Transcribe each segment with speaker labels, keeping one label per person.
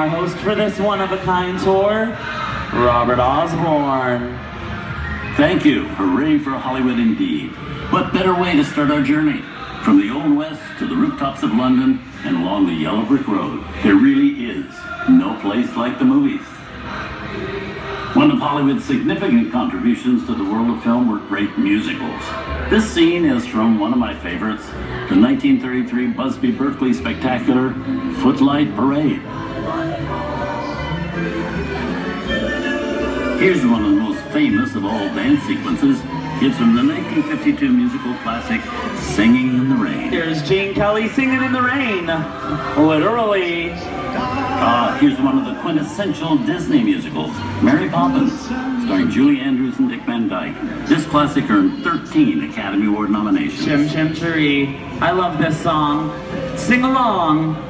Speaker 1: our host for this one-of-a-kind tour, Robert Osborne.
Speaker 2: Thank you. Hooray for Hollywood indeed. What better way to start our journey? From the Old West to the rooftops of London and along the yellow brick road, there really is no place like the movies. One of Hollywood's significant contributions to the world of film were great musicals. This scene is from one of my favorites, the 1933 Busby Berkeley spectacular, Footlight Parade. Here's one of the most famous of all dance sequences. It's from the 1952 musical classic, Singing in the Rain.
Speaker 1: Here's Gene Kelly singing in the rain, literally.
Speaker 2: Here's one of the quintessential Disney musicals, Mary Poppins, starring Julie Andrews and Dick Van Dyke. This classic earned 13 Academy Award nominations.
Speaker 1: Chim Chim Cheree. I love this song. Sing along.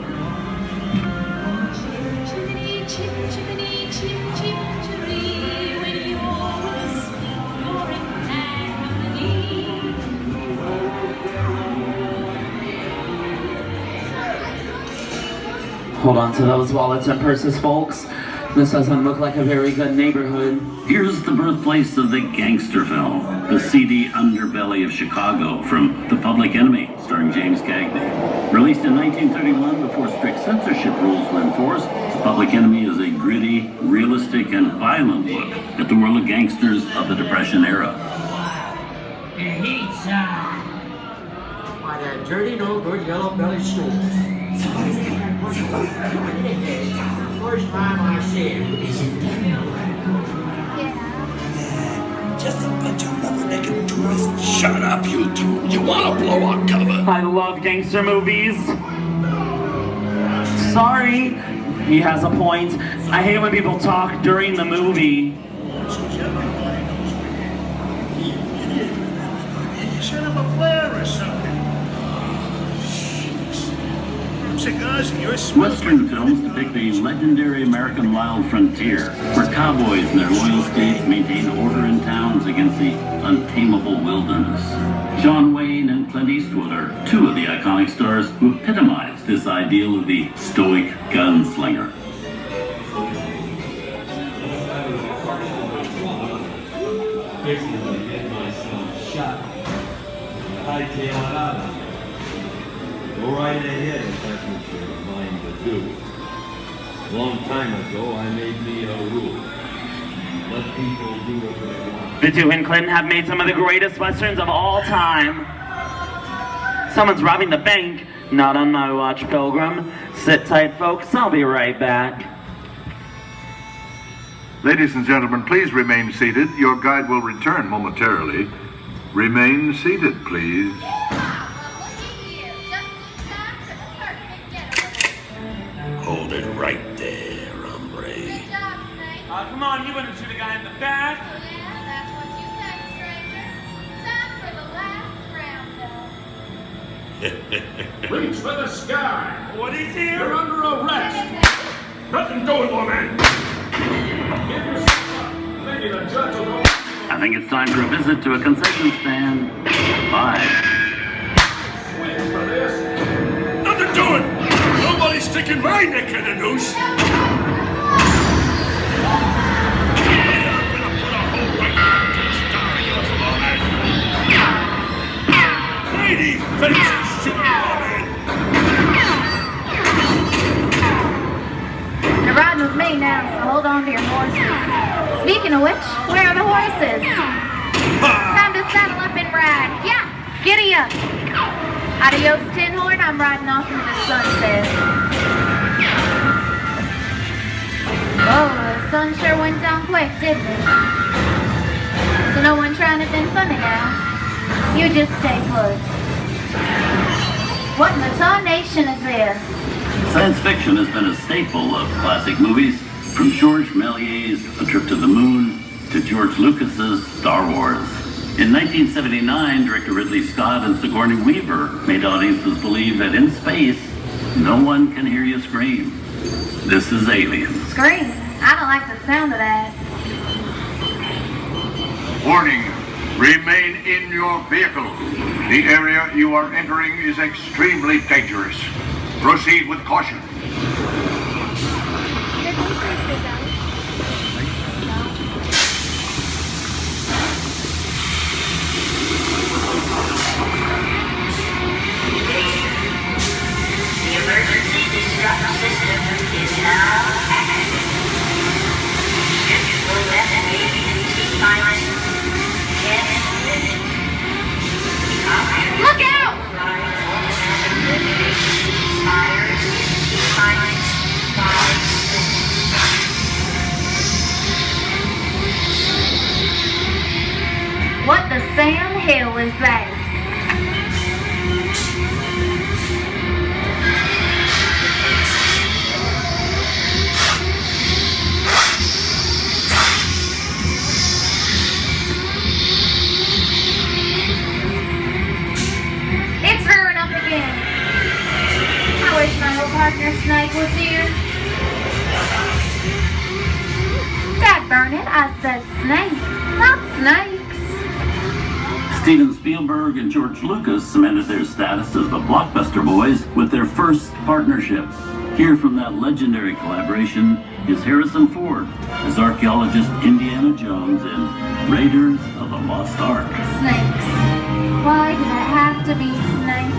Speaker 1: Hold on to those wallets and purses, folks. This doesn't look like a very good neighborhood.
Speaker 2: Here's the birthplace of the gangster film, the seedy underbelly of Chicago, from The Public Enemy, starring James Cagney. Released in 1931 before strict censorship rules were enforced, The Public Enemy is a gritty, realistic, and violent look at the world of gangsters of the Depression era.
Speaker 3: By that dirty, no good yellow-bellied stool. First time I see it.
Speaker 4: Just a bunch of rubber-necking tourists. Shut up, you two. You want to blow our cover?
Speaker 1: I love gangster movies. Sorry, he has a point. I hate when people talk during the movie.
Speaker 5: Set up a flare or something. Cigars in your smoke.
Speaker 2: Western films depict the legendary American wild frontier, where cowboys and their loyal steeds maintain order in towns against the untamable wilderness. John Wayne and Clint Eastwood are two of the iconic stars who epitomize this ideal of the stoic gunslinger.
Speaker 6: Go right ahead if that's what you're inclined to do. A long time ago, I made me a rule. Let people do what they want.
Speaker 1: The two and Clinton have made some of the greatest westerns of all time. Someone's robbing the bank. Not on my watch, Pilgrim. Sit tight, folks. I'll be right back.
Speaker 7: Ladies and gentlemen, please remain seated. Your guide will return momentarily. Remain seated, please.
Speaker 4: Hold it right there, hombre.
Speaker 1: Come on, you wouldn't shoot a guy in the back.
Speaker 8: Yeah, that's what you think, stranger. Time for the last round, though.
Speaker 5: Reach for the sky.
Speaker 1: What is here?
Speaker 5: You're under arrest. Nothing doing, woman. Give yourself up. Maybe the judge will go.
Speaker 2: I think it's time for a visit to a concession stand. Bye.
Speaker 5: Wait for this.
Speaker 4: Nothing doing! Nobody's sticking my neck in a noose! Lady fences shooting on it!
Speaker 8: You're riding with me now, so hold on to your horses. Speaking of which, where are the horses? Time to saddle up and ride. Yeah, giddy up. Adios, Tin Horn. I'm riding off into the sunset. Oh, the sun sure went down quick, didn't it? So no one trying to been funny now. You just stay put. What in the tarnation is this?
Speaker 2: Science fiction has been a staple of classic movies, from Georges Méliès's A Trip to the Moon to George Lucas's Star Wars. In 1979, director Ridley Scott and Sigourney Weaver made audiences believe that in space, no one can hear you scream. This is Aliens.
Speaker 8: Scream. I don't like the sound of that.
Speaker 7: Warning, remain in your vehicle. The area you are entering is extremely dangerous. Proceed with caution.
Speaker 8: damn hell is that? It's rearing up again. I wish my old partner Snake was here. Dad burn it, I said snake, not snakes.
Speaker 2: Steven Spielberg and George Lucas cemented their status as the blockbuster boys with their first partnership. Here from that legendary collaboration is Harrison Ford as archaeologist Indiana Jones in Raiders of the Lost Ark.
Speaker 8: Snakes. Why did it have to be snakes?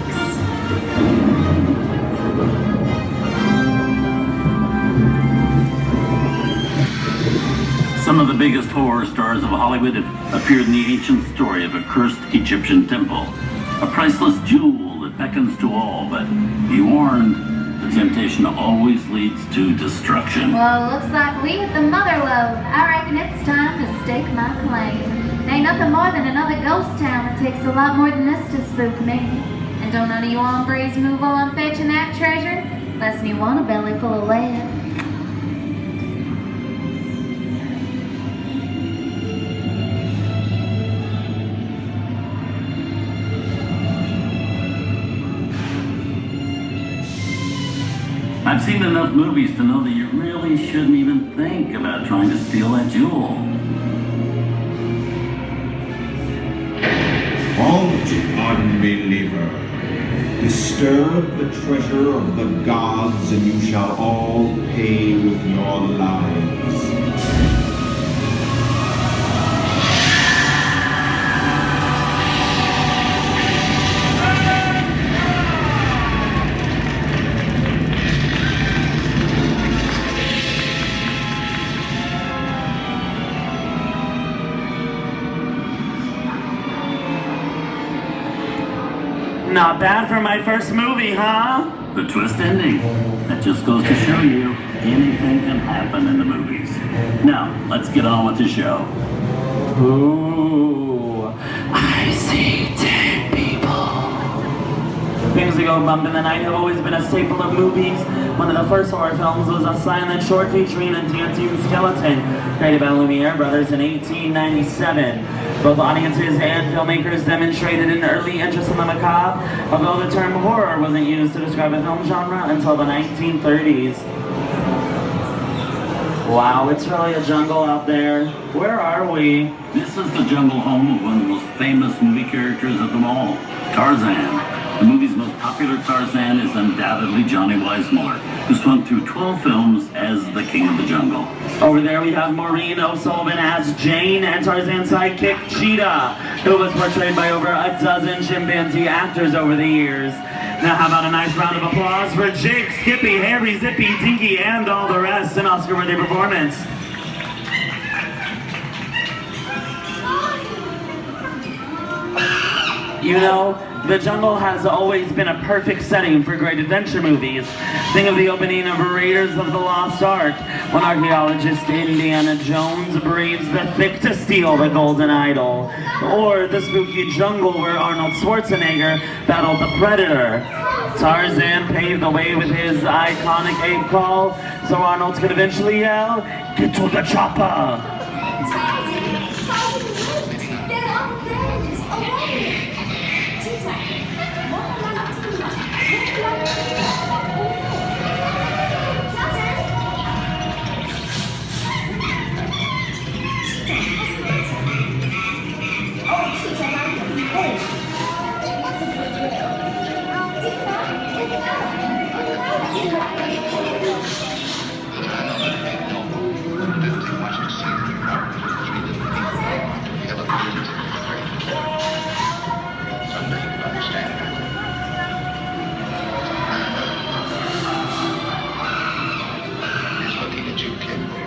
Speaker 2: Some of the biggest horror stars of Hollywood have appeared in the ancient story of a cursed Egyptian temple. A priceless jewel that beckons to all, but be warned, the temptation always leads to destruction.
Speaker 8: Well, looks like we hit the mother lode. I reckon it's time to stake my claim. Ain't nothing more than another ghost town. It takes a lot more than this to spook me. And don't none of you hombres move while I'm fetching that treasure, unless you want a belly full of lead.
Speaker 2: I've seen enough movies to know that you really shouldn't even think about trying to steal that jewel.
Speaker 9: Halt, unbeliever. Disturb the treasure of the gods, and you shall all pay with your lives.
Speaker 1: Not bad for my first movie, huh?
Speaker 2: The twist ending. That just goes to show you anything can happen in the movies. Now, let's get on with the show.
Speaker 1: Ooh, I see dead people. Things that go bump in the night have always been a staple of movies. One of the first horror films was a silent short featuring a dancing skeleton, created by Lumiere Brothers in 1897. Both audiences and filmmakers demonstrated an early interest in the macabre, although the term horror wasn't used to describe a film genre until the 1930s. Wow, it's really a jungle out there. Where are we?
Speaker 2: This is the jungle home of one of the most famous movie characters of them all, Tarzan. The movie's most popular Tarzan is undoubtedly Johnny Weissmuller, who swung through 12 films as the King of the Jungle.
Speaker 1: Over there we have Maureen O'Sullivan as Jane and Tarzan's sidekick Cheetah, who was portrayed by over a dozen chimpanzee actors over the years. Now how about a nice round of applause for Jake, Skippy, Harry, Zippy, Dinky, and all the rest, an Oscar-worthy performance. You know, the jungle has always been a perfect setting for great adventure movies. Think of the opening of Raiders of the Lost Ark, when archaeologist Indiana Jones braves the thick to steal the golden idol. Or the spooky jungle where Arnold Schwarzenegger battled the Predator. Tarzan paved the way with his iconic ape call, so Arnold could eventually yell, "Get to the chopper!"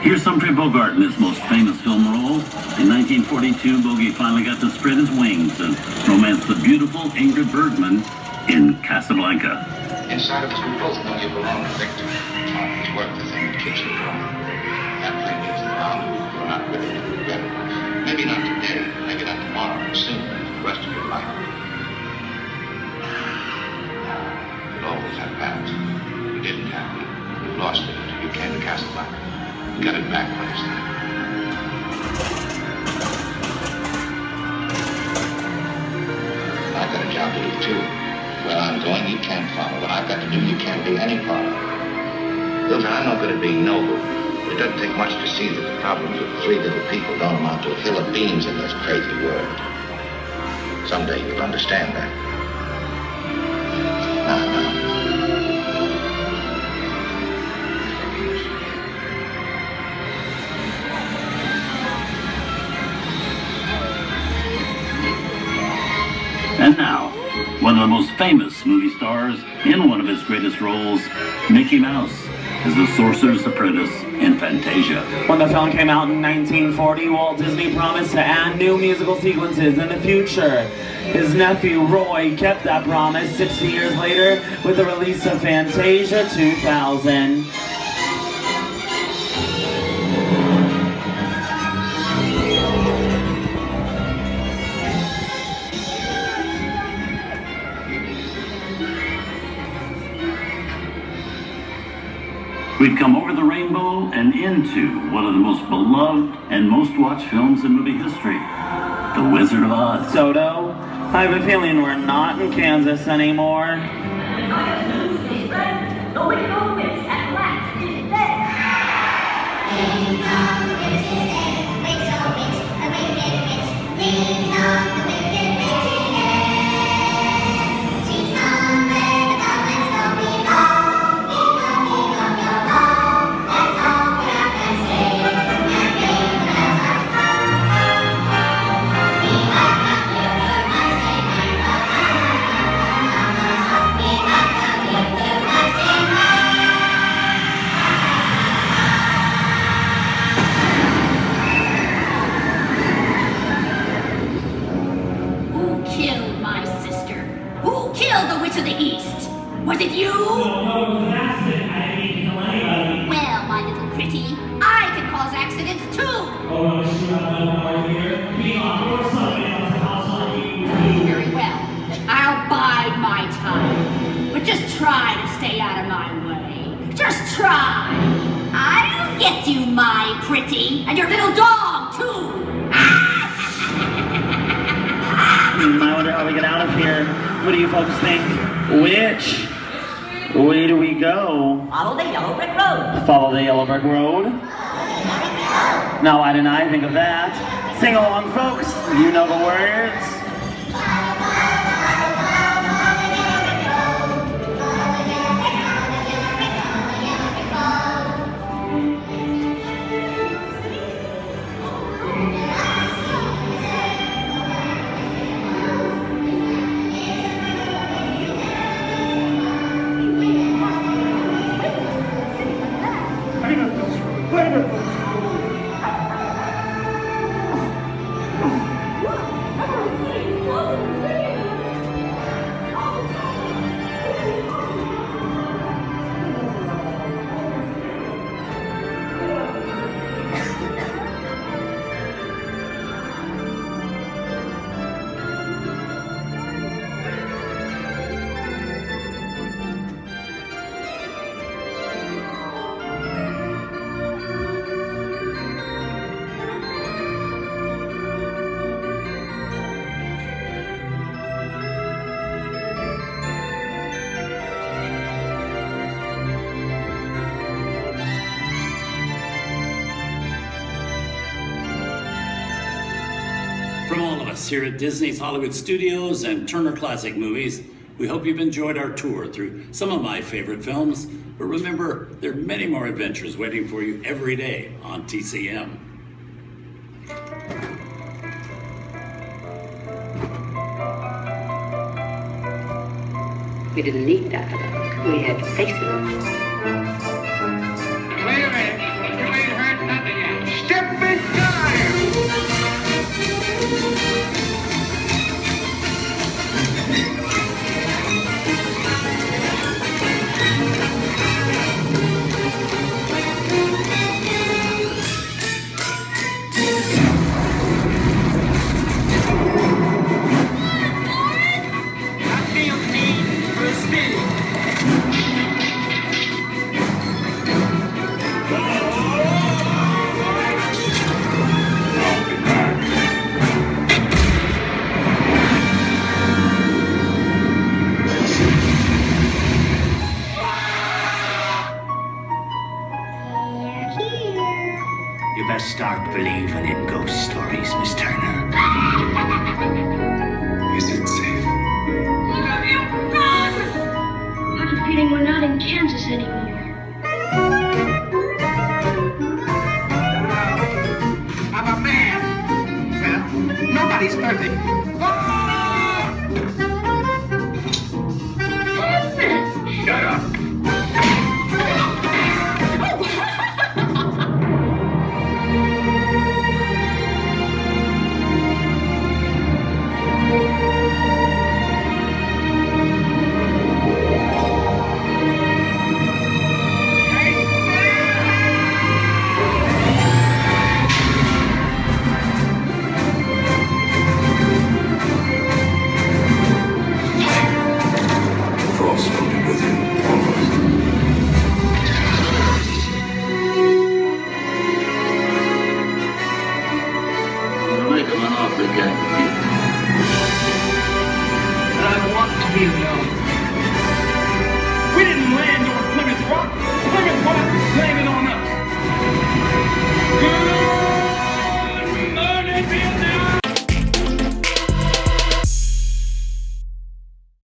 Speaker 2: Here's Humphrey Bogart in his most famous film role. In 1942, Bogey finally got to spread his wings and romance the beautiful Ingrid Bergman in Casablanca.
Speaker 10: Inside of us, we both know you belong to Victor. His work the thing that keeps you going. That thing is around. We're not ready to regret it. Maybe not today, maybe not tomorrow, but soon. The rest prize. You didn't have it. You lost it until you came to Casablanca. You got it back last time. I've got a job to do too. Where I'm going, you can't follow. What I've got to do, you can't be any part of. Hilton, I'm no good at being noble. It doesn't take much to see that the problems of three little people don't amount to a hill of beans in this crazy world. Someday you'll understand that. Now.
Speaker 2: And now, one of the most famous movie stars in one of his greatest roles, Mickey Mouse, is the Sorcerer's Apprentice in Fantasia.
Speaker 1: When the film came out in 1940, Walt Disney promised to add new musical sequences in the future. His nephew Roy kept that promise 60 years later with the release of Fantasia 2000.
Speaker 2: We've come over the rainbow and into one of the most beloved and most watched films in movie history, The Wizard of Oz.
Speaker 1: Soto, I have a feeling we're not in Kansas anymore.
Speaker 11: The wicked old witch at last is dead. Was it you?
Speaker 1: No, it was an accident. I didn't mean to kill anybody.
Speaker 11: Well, my little pretty, I can cause accidents too.
Speaker 1: Oh, no, shoot, I'm no more here. Be on your somebody else's house on you, too.
Speaker 11: Very well. I'll bide my time. But just try to stay out of my way. Just try. I'll get you, my pretty, and your little dog, too.
Speaker 1: I wonder how we get out of here. What do you folks think? Which way do we go?
Speaker 3: Follow the yellow brick road.
Speaker 1: Follow the yellow brick road? Now, why didn't I think of that? Sing along, folks. You know the words.
Speaker 2: From all of us here at Disney's Hollywood Studios and Turner Classic Movies, we hope you've enjoyed our tour through some of my favorite films. But remember, there are many more adventures waiting for you every day on TCM.
Speaker 12: We didn't need dialogue. We had faces.
Speaker 13: Wait a minute. You ain't heard nothing yet. Step inside!
Speaker 14: believing in ghost stories, Miss Turner.
Speaker 15: Is it safe?
Speaker 11: You run!
Speaker 16: I have a feeling we're not in Kansas anymore.
Speaker 13: I'm a man. Well, nobody's perfect.
Speaker 15: Shut up. Frost will be with you always.
Speaker 2: I'm gonna make him an offer again.
Speaker 1: And I want to be alone.